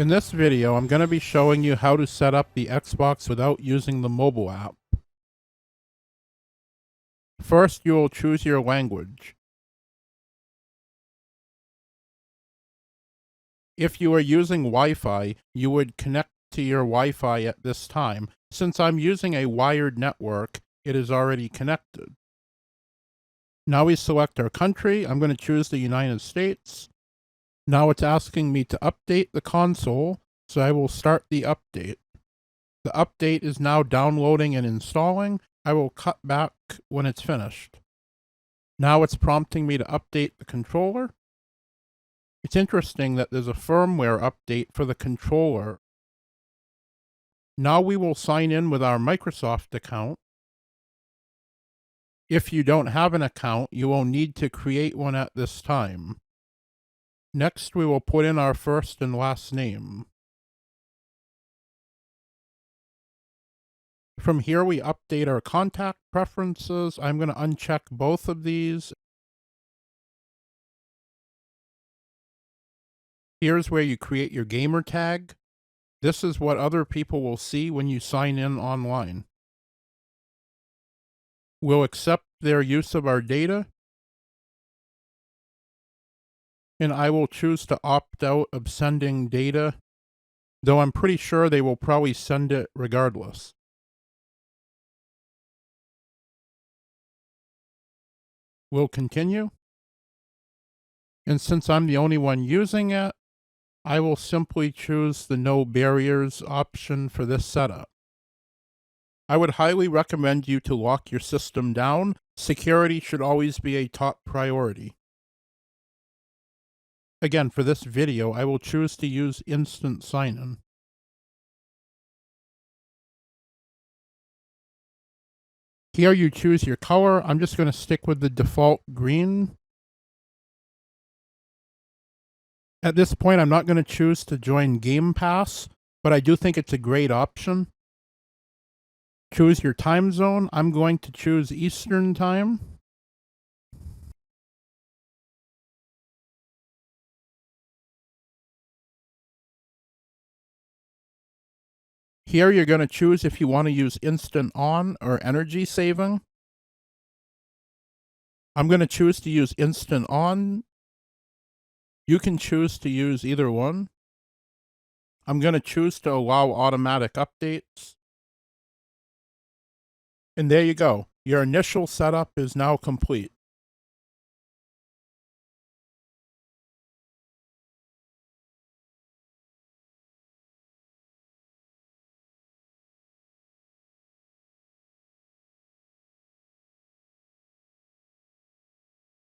In this video, I'm going to be showing you how to set up the Xbox without using the mobile app. First, you will choose your language. If you are using Wi-Fi, you would connect to your Wi-Fi at this time. Since I'm using a wired network, it is already connected. Now we select our country. I'm going to choose the United States. Now it's asking me to update the console, so I will start the update. The update is now downloading and installing. I will cut back when it's finished. Now it's prompting me to update the controller. It's interesting that there's a firmware update for the controller. Now we will sign in with our Microsoft account. If you don't have an account, you will need to create one at this time. Next, we will put in our first and last name. From here, we update our contact preferences. I'm going to uncheck both of these. Here's where you create your gamer tag. This is what other people will see when you sign in online. We'll accept their use of our data. And I will choose to opt out of sending data, though I'm pretty sure they will probably send it regardless. We'll continue. And since I'm the only one using it, I will simply choose the no barriers option for this setup. I would highly recommend you to lock your system down. Security should always be a top priority. Again, for this video, I will choose to use instant sign-in. Here you choose your color. I'm just going to stick with the default green. At this point, I'm not going to choose to join Game Pass, but I do think it's a great option. Choose your time zone. I'm going to choose Eastern Time. Here you're going to choose if you want to use instant on or energy saving. I'm going to choose to use instant on. You can choose to use either one. I'm going to choose to allow automatic updates. And there you go. Your initial setup is now complete.